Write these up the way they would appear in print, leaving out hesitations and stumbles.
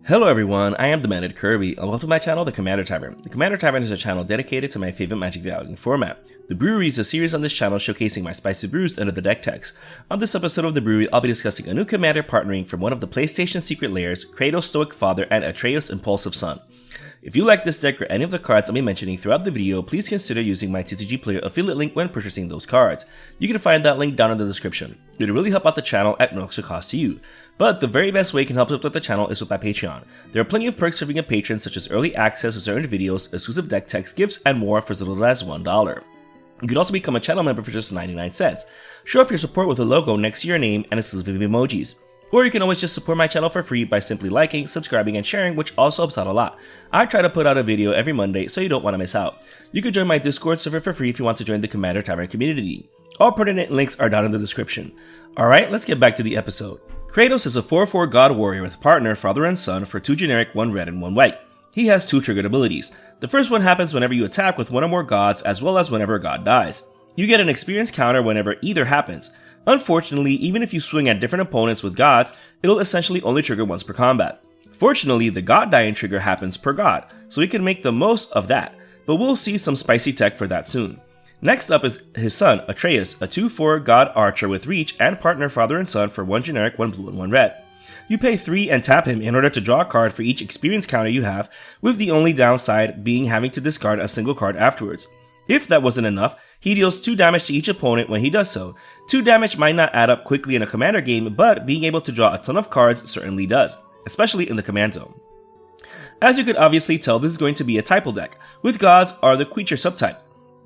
Hello everyone, I am the Man at Kirby, and welcome to my channel, The Commander Tavern. The Commander Tavern is a channel dedicated to my favorite Magic the Gathering format. The Brewery is a series on this channel showcasing my spicy brews under the deck text. On this episode of The Brewery, I'll be discussing a new Commander partnering from one of the PlayStation secret layers, Kratos Stoic Father and Atreus Impulsive Son. If you like this deck or any of the cards I'll be mentioning throughout the video, please consider using my TCG Player affiliate link when purchasing those cards. You can find that link down in the description. It would really help out the channel at no extra cost to you. But the very best way you can help support the channel is with my Patreon. There are plenty of perks for being a patron, such as early access to certain videos, exclusive deck text, gifts, and more for as little as $1. You can also become a channel member for just 99 cents. Show off your support with a logo next to your name and exclusive emojis. Or you can always just support my channel for free by simply liking, subscribing, and sharing, which also helps out a lot. I try to put out a video every Monday, so you don't want to miss out. You can join my Discord server for free if you want to join the Commander Tavern community. All pertinent links are down in the description. Alright, let's get back to the episode. Kratos is a 4/4 god warrior with partner, father, and son for 2 generic, 1 red, and 1 white. He has 2 triggered abilities. The first one happens whenever you attack with one or more gods, as well as whenever a god dies. You get an experience counter whenever either happens. Unfortunately, even if you swing at different opponents with gods, it'll essentially only trigger once per combat. Fortunately, the god dying trigger happens per god, so we can make the most of that, but we'll see some spicy tech for that soon. Next up is his son, Atreus, a 2/4 god archer with reach and partner, father, and son for 1 generic, 1 blue, and 1 red. You pay 3 and tap him in order to draw a card for each experience counter you have, with the only downside being having to discard a single card afterwards. If that wasn't enough, he deals 2 damage to each opponent when he does so. 2 damage might not add up quickly in a commander game, but being able to draw a ton of cards certainly does, especially in the command zone. As you could obviously tell, this is going to be a Typal deck, with gods are the creature subtype.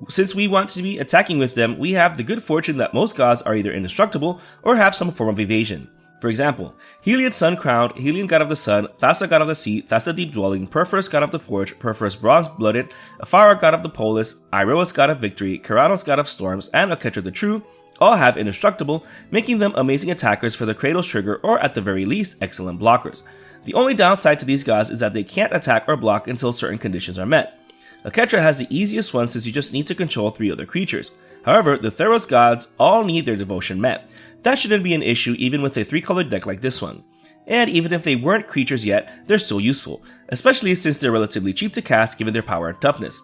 Since we want to be attacking with them, we have the good fortune that most gods are either indestructible or have some form of evasion. For example, Heliod Sun Crowned, Helion God of the Sun, Thassa God of the Sea, Thassa Deep Dwelling, Perforus God of the Forge, Perforus Bronze Blooded, Afara God of the Polis, Iroas God of Victory, Kratos God of Storms, and Aketra the True all have indestructible, making them amazing attackers for the Kratos trigger, or at the very least, excellent blockers. The only downside to these gods is that they can't attack or block until certain conditions are met. Aketra has the easiest one since you just need to control 3 other creatures. However, the Theros gods all need their devotion met. That shouldn't be an issue even with a 3-colored deck like this one. And even if they weren't creatures yet, they're still useful, especially since they're relatively cheap to cast given their power and toughness.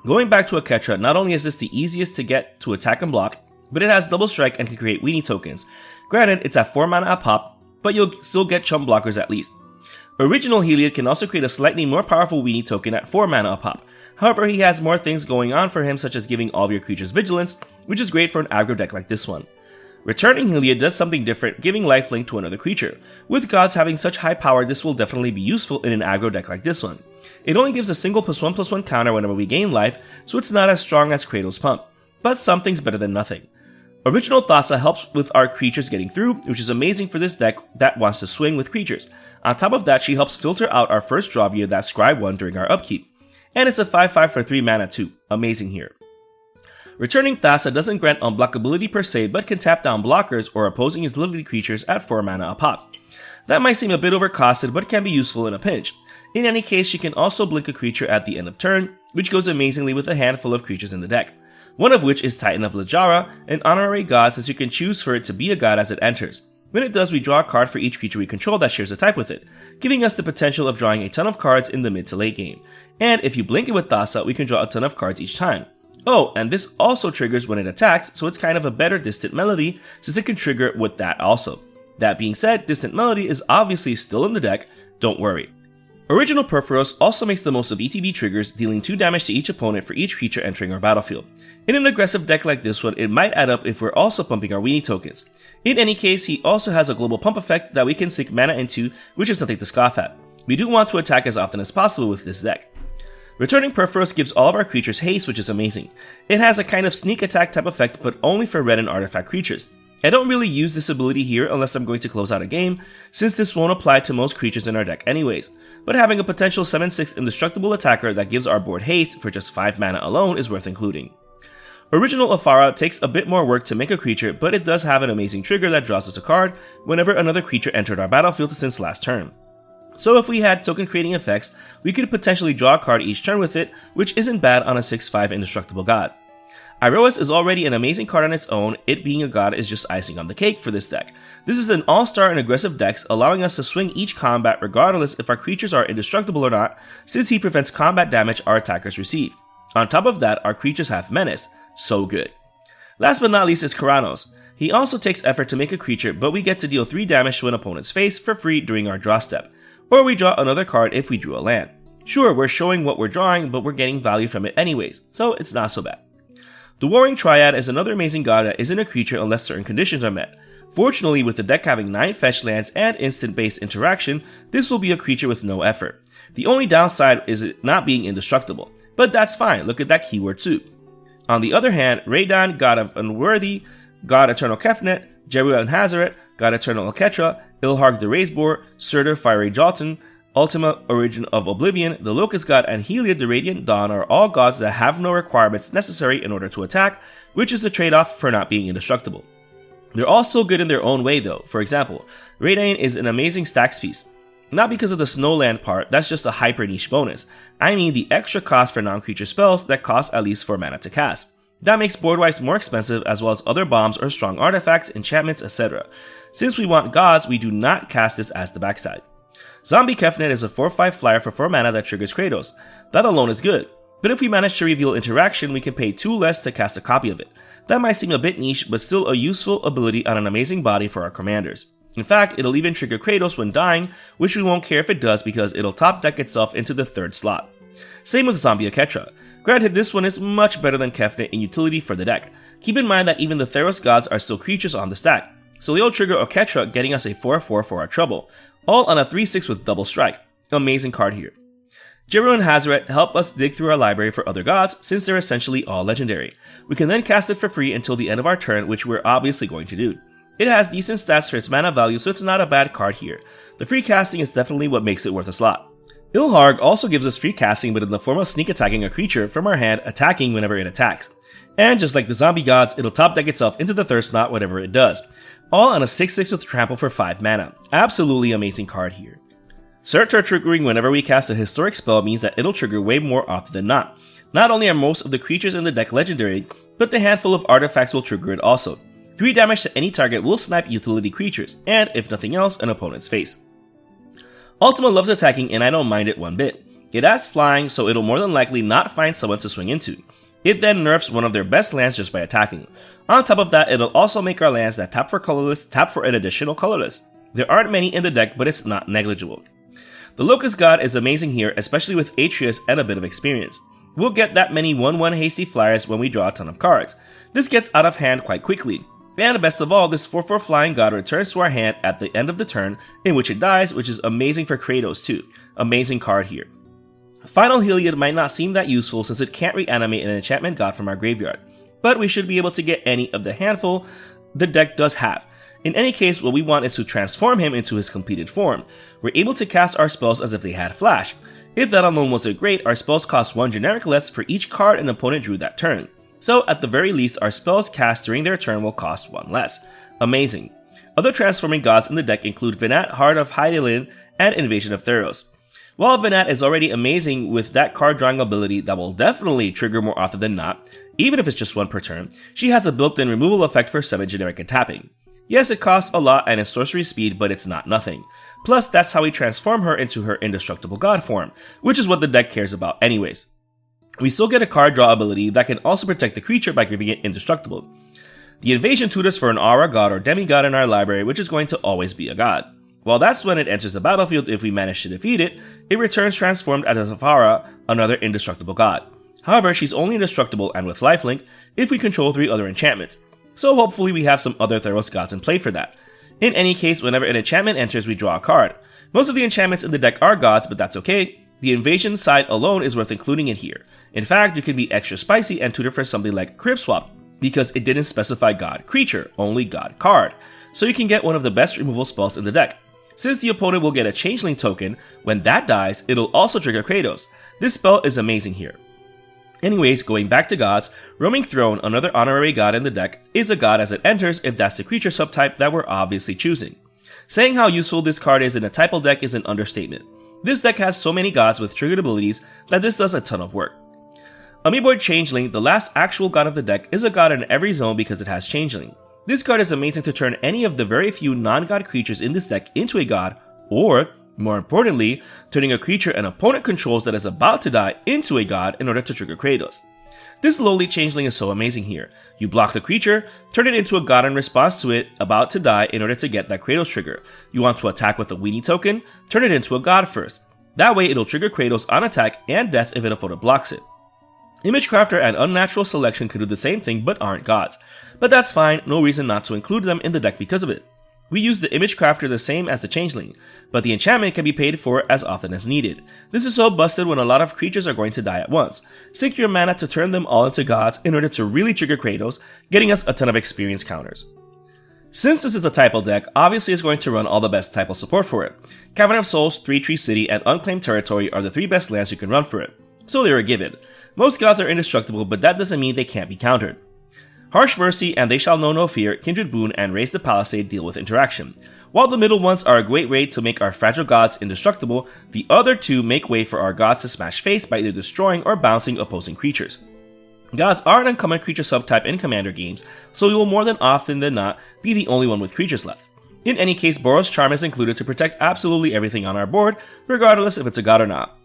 Going back to Aketra, not only is this the easiest to get to attack and block, but it has double strike and can create weenie tokens. Granted, it's at 4 mana a pop, but you'll still get chump blockers at least. Original Heliod can also create a slightly more powerful weenie token at 4 mana a pop. However, he has more things going on for him, such as giving all of your creatures vigilance, which is great for an aggro deck like this one. Returning Heliod does something different, giving lifelink to another creature. With gods having such high power, this will definitely be useful in an aggro deck like this one. It only gives a single +1/+1 counter whenever we gain life, so it's not as strong as Kratos Pump, but something's better than nothing. Original Thassa helps with our creatures getting through, which is amazing for this deck that wants to swing with creatures. On top of that, she helps filter out our first draw via that Scribe one during our upkeep. And it's a 5/5 for 3 mana too. Amazing here. Returning Thassa doesn't grant unblockability per se, but can tap down blockers or opposing utility creatures at 4 mana a pop. That might seem a bit overcosted, but can be useful in a pinch. In any case, she can also blink a creature at the end of turn, which goes amazingly with a handful of creatures in the deck. One of which is Titan of Lajara, an honorary god since you can choose for it to be a god as it enters. When it does, we draw a card for each creature we control that shares a type with it, giving us the potential of drawing a ton of cards in the mid to late game. And if you blink it with Thassa, we can draw a ton of cards each time. Oh, and this also triggers when it attacks, so it's kind of a better Distant Melody since it can trigger with that also. That being said, Distant Melody is obviously still in the deck, don't worry. Original Perforos also makes the most of ETB triggers, dealing 2 damage to each opponent for each creature entering our battlefield. In an aggressive deck like this one, it might add up if we're also pumping our weenie tokens. In any case, he also has a global pump effect that we can sink mana into, which is nothing to scoff at. We do want to attack as often as possible with this deck. Returning Perforos gives all of our creatures haste, which is amazing. It has a kind of sneak attack type effect, but only for red and artifact creatures. I don't really use this ability here unless I'm going to close out a game, since this won't apply to most creatures in our deck anyways, but having a potential 7/6 indestructible attacker that gives our board haste for just 5 mana alone is worth including. Original Afara takes a bit more work to make a creature, but it does have an amazing trigger that draws us a card whenever another creature entered our battlefield since last turn. So if we had token creating effects, we could potentially draw a card each turn with it, which isn't bad on a 6/5 indestructible god. Atreus is already an amazing card on its own, it being a god is just icing on the cake for this deck. This is an all-star in aggressive decks, allowing us to swing each combat regardless if our creatures are indestructible or not, since he prevents combat damage our attackers receive. On top of that, our creatures have menace, so good. Last but not least is Kratos. He also takes effort to make a creature, but we get to deal 3 damage to an opponent's face for free during our draw step, or we draw another card if we drew a land. Sure, we're showing what we're drawing, but we're getting value from it anyways, so it's not so bad. The Warring Triad is another amazing god that isn't a creature unless certain conditions are met. Fortunately, with the deck having 9 fetch lands and instant-based interaction, this will be a creature with no effort. The only downside is it not being indestructible, but that's fine, look at that keyword too. On the other hand, Radan, god of Unworthy, god Eternal Kefnet, Jeru and Hazaret, god Eternal Alketra, Ilharg the Raiseboar, Surtur Fiery Jolton, Ultima Origin of Oblivion, the Locust God, and Heliod the Radiant Dawn are all gods that have no requirements necessary in order to attack, which is the trade-off for not being indestructible. They're all so good in their own way though. For example, Radan is an amazing stacks piece. Not because of the Snowland part, that's just a hyper niche bonus. I mean the extra cost for non-creature spells that cost at least 4 mana to cast. That makes board wipes more expensive as well as other bombs or strong artifacts, enchantments, etc. Since we want gods, we do not cast this as the backside. Zombie Kefnet is a 4/5 flyer for 4 mana that triggers Kratos. That alone is good, but if we manage to reveal interaction, we can pay 2 less to cast a copy of it. That might seem a bit niche, but still a useful ability on an amazing body for our commanders. In fact, it'll even trigger Kratos when dying, which we won't care if it does because it'll top deck itself into the 3rd slot. Same with Zombie Aketra. Granted, this one is much better than Kefnet in utility for the deck. Keep in mind that even the Theros gods are still creatures on the stack, so they'll trigger Aketra, getting us a 4/4 for our trouble. All on a 3/6 with double strike. Amazing card here. Jeru and Hazaret help us dig through our library for other gods since they're essentially all legendary. We can then cast it for free until the end of our turn, which we're obviously going to do. It has decent stats for its mana value, so it's not a bad card here. The free casting is definitely what makes it worth a slot. Ilharg also gives us free casting but in the form of sneak attacking a creature from our hand attacking whenever it attacks. And just like the zombie gods, it'll top deck itself into the 3rd slot whatever it does. All on a 6/6 with trample for 5 mana. Absolutely amazing card here. Surtur triggering whenever we cast a historic spell means that it'll trigger way more often than not. Not only are most of the creatures in the deck legendary, but the handful of artifacts will trigger it also. 3 damage to any target will snipe utility creatures, and if nothing else, an opponent's face. Ultima loves attacking and I don't mind it one bit. It has flying, so it'll more than likely not find someone to swing into. It then nerfs one of their best lands just by attacking. On top of that, it'll also make our lands that tap for colorless tap for an additional colorless. There aren't many in the deck, but it's not negligible. The Locust God is amazing here, especially with Atreus and a bit of experience. We'll get that many 1/1 hasty flyers when we draw a ton of cards. This gets out of hand quite quickly. And best of all, this 4/4 flying god returns to our hand at the end of the turn, in which it dies, which is amazing for Kratos too. Amazing card here. Final Heliod might not seem that useful since it can't reanimate an enchantment god from our graveyard, but we should be able to get any of the handful the deck does have. In any case, what we want is to transform him into his completed form. We're able to cast our spells as if they had flash. If that alone wasn't great, our spells cost 1 generic less for each card an opponent drew that turn. So at the very least, our spells cast during their turn will cost 1 less. Amazing. Other transforming gods in the deck include Venat, Heart of Hydaelyn, and Invasion of Theros. While Venat is already amazing with that card drawing ability that will definitely trigger more often than not, even if it's just 1 per turn, she has a built-in removal effect for 7 generic and tapping. Yes, it costs a lot and is sorcery speed, but it's not nothing. Plus, that's how we transform her into her indestructible god form, which is what the deck cares about anyways. We still get a card draw ability that can also protect the creature by giving it indestructible. The invasion tutors for an aura god or demigod in our library, which is going to always be a god. While that's when it enters the battlefield if we manage to defeat it, it returns transformed as a Tavara, another indestructible god. However, she's only indestructible and with lifelink if we control 3 other enchantments, so hopefully we have some other Theros gods in play for that. In any case, whenever an enchantment enters, we draw a card. Most of the enchantments in the deck are gods, but that's okay. The invasion side alone is worth including in here. In fact, you can be extra spicy and tutor for something like Crib Swap, because it didn't specify god creature, only god card. So you can get one of the best removal spells in the deck. Since the opponent will get a changeling token, when that dies, it'll also trigger Kratos. This spell is amazing here. Anyways, going back to gods, Roaming Throne, another honorary god in the deck, is a god as it enters if that's the creature subtype that we're obviously choosing. Saying how useful this card is in a Typal deck is an understatement. This deck has so many gods with triggered abilities that this does a ton of work. Amiiboid Changeling, the last actual god of the deck, is a god in every zone because it has Changeling. This card is amazing to turn any of the very few non-god creatures in this deck into a god, or, more importantly, turning a creature an opponent controls that is about to die into a god in order to trigger Kratos. This lowly Changeling is so amazing here. You block the creature, turn it into a god in response to it about to die in order to get that Kratos trigger. You want to attack with a weenie token, turn it into a god first. That way it'll trigger Kratos on attack and death if an opponent blocks it. Image Crafter and Unnatural Selection could do the same thing but aren't gods. But that's fine, no reason not to include them in the deck because of it. We use the Image Crafter the same as the Changeling, but the enchantment can be paid for as often as needed. This is so busted when a lot of creatures are going to die at once. Sink your mana to turn them all into gods in order to really trigger Kratos, getting us a ton of experience counters. Since this is a Typal deck, obviously it's going to run all the best Typal support for it. Cavern of Souls, 3-Tree City, and Unclaimed Territory are the 3 best lands you can run for it, so they're a given. Most gods are indestructible, but that doesn't mean they can't be countered. Harsh Mercy and They Shall Know No Fear, Kindred Boon, and Raise the Palisade deal with interaction. While the middle ones are a great way to make our fragile gods indestructible, the other 2 make way for our gods to smash face by either destroying or bouncing opposing creatures. Gods are an uncommon creature subtype in Commander games, so you will more than often than not be the only one with creatures left. In any case, Boros Charm is included to protect absolutely everything on our board, regardless if it's a god or not.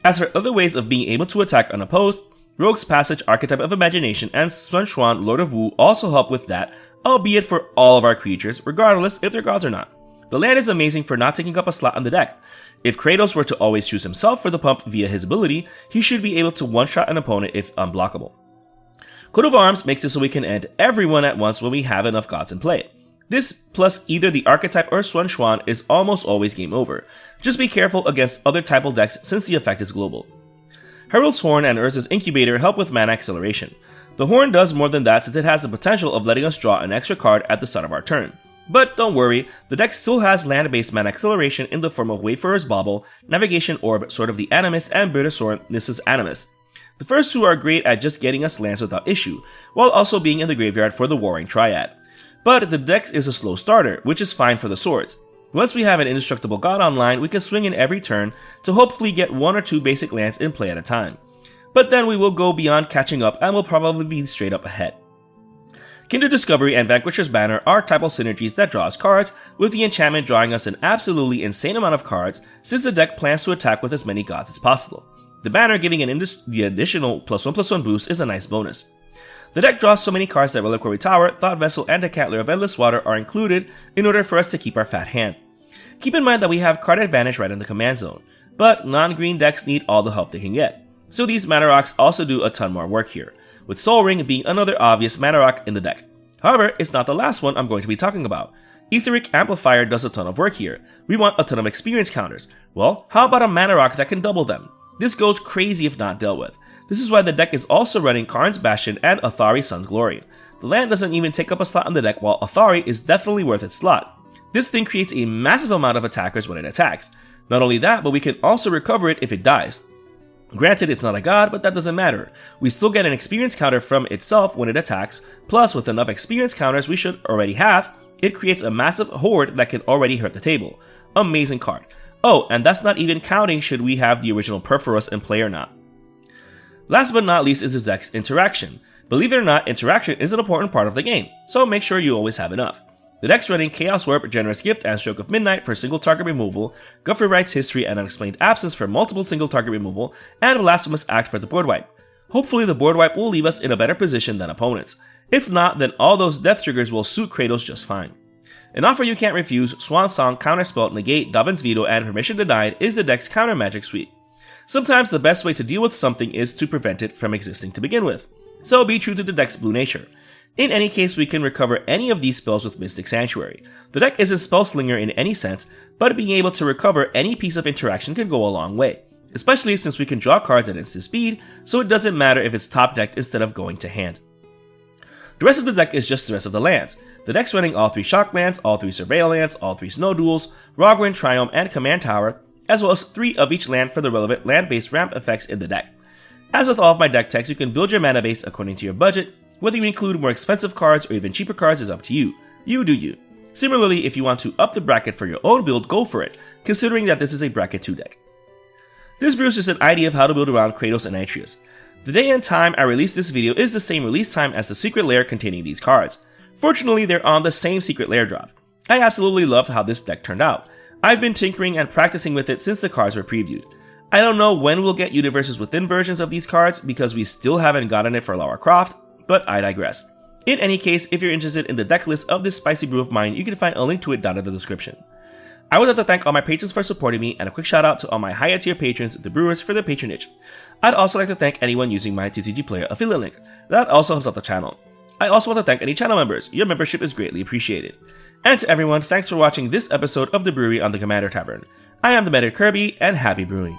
As for other ways of being able to attack unopposed, Rogue's Passage, Archetype of Imagination, and Sun Xuan, Lord of Wu also help with that, albeit for all of our creatures, regardless if they're gods or not. The land is amazing for not taking up a slot on the deck. If Kratos were to always choose himself for the pump via his ability, he should be able to one-shot an opponent if unblockable. Coat of Arms makes it so we can end everyone at once when we have enough gods in play. This, plus either the Archetype or Sun Xuan, is almost always game over. Just be careful against other Typal decks since the effect is global. Herald's Horn and Urza's Incubator help with mana acceleration. The Horn does more than that since it has the potential of letting us draw an extra card at the start of our turn. But don't worry, the deck still has land-based mana acceleration in the form of Wayfarer's Bauble, Navigation Orb, Sword of the Animus, and Bittersworn Nissa's Animus. The first 2 are great at just getting us lands without issue, while also being in the graveyard for the Warring Triad. But the deck is a slow starter, which is fine for the swords. Once we have an indestructible god online, we can swing in every turn to hopefully get 1 or 2 basic lands in play at a time. But then we will go beyond catching up and will probably be straight up ahead. Kindred Discovery and Vanquisher's Banner are Typal synergies that draw us cards, with the enchantment drawing us an absolutely insane amount of cards since the deck plans to attack with as many gods as possible. The banner giving the additional +1/+1 boost is a nice bonus. The deck draws so many cards that Reliquary Tower, Thought Vessel, and Decantler of Endless Water are included in order for us to keep our fat hand. Keep in mind that we have card advantage right in the command zone, but non-green decks need all the help they can get. So these Mana Rocks also do a ton more work here, with Soul Ring being another obvious Mana Rock in the deck. However, it's not the last one I'm going to be talking about. Etheric Amplifier does a ton of work here. We want a ton of experience counters. Well, how about a Mana Rock that can double them? This goes crazy if not dealt with. This is why the deck is also running Karn's Bastion and Athari Sun's Glory. The land doesn't even take up a slot on the deck, while Athari is definitely worth its slot. This thing creates a massive amount of attackers when it attacks. Not only that, but we can also recover it if it dies. Granted, it's not a god, but that doesn't matter. We still get an experience counter from itself when it attacks, plus with enough experience counters we should already have, it creates a massive horde that can already hurt the table. Amazing card. Oh, and that's not even counting should we have the original Perforos in play or not. Last but not least is this deck's interaction. Believe it or not, interaction is an important part of the game, so make sure you always have enough. The deck's running Chaos Warp, Generous Gift, and Stroke of Midnight for single target removal, Guthrie Wright's History and Unexplained Absence for multiple single target removal, and Blasphemous Act for the board wipe. Hopefully the board wipe will leave us in a better position than opponents. If not, then all those death triggers will suit Kratos just fine. An offer you can't refuse, Swan Song, Counterspell, Negate, Dobbin's Veto, and Permission Denied is the deck's counter magic suite. Sometimes the best way to deal with something is to prevent it from existing to begin with, so be true to the deck's blue nature. In any case, we can recover any of these spells with Mystic Sanctuary. The deck isn't Spellslinger in any sense, but being able to recover any piece of interaction can go a long way, especially since we can draw cards at instant speed, so it doesn't matter if it's top decked instead of going to hand. The rest of the deck is just the rest of the lands. The deck's running all 3 Shock lands, all 3 Surveil lands, all 3 Snow Duels, Rogrin, Triumph, and Command Tower, as well as 3 of each land for the relevant land-based ramp effects in the deck. As with all of my deck techs, you can build your mana base according to your budget. Whether you include more expensive cards or even cheaper cards is up to you. You do you. Similarly, if you want to up the bracket for your own build, go for it, considering that this is a bracket 2 deck. This brew is just an idea of how to build around Kratos and Atreus. The day and time I release this video is the same release time as the secret lair containing these cards. Fortunately, they're on the same secret lair drop. I absolutely love how this deck turned out. I've been tinkering and practicing with it since the cards were previewed. I don't know when we'll get Universes Within versions of these cards because we still haven't gotten it for Lara Croft, but I digress. In any case, if you're interested in the deck list of this spicy brew of mine, you can find a link to it down in the description. I would like to thank all my patrons for supporting me, and a quick shout out to all my higher tier patrons, the Brewers, for their patronage. I'd also like to thank anyone using my TCG Player affiliate link. That also helps out the channel. I also want to thank any channel members. Your membership is greatly appreciated. And to everyone, thanks for watching this episode of The Brewery on the Commander Tavern. I am the Meta Kirby, and happy brewing.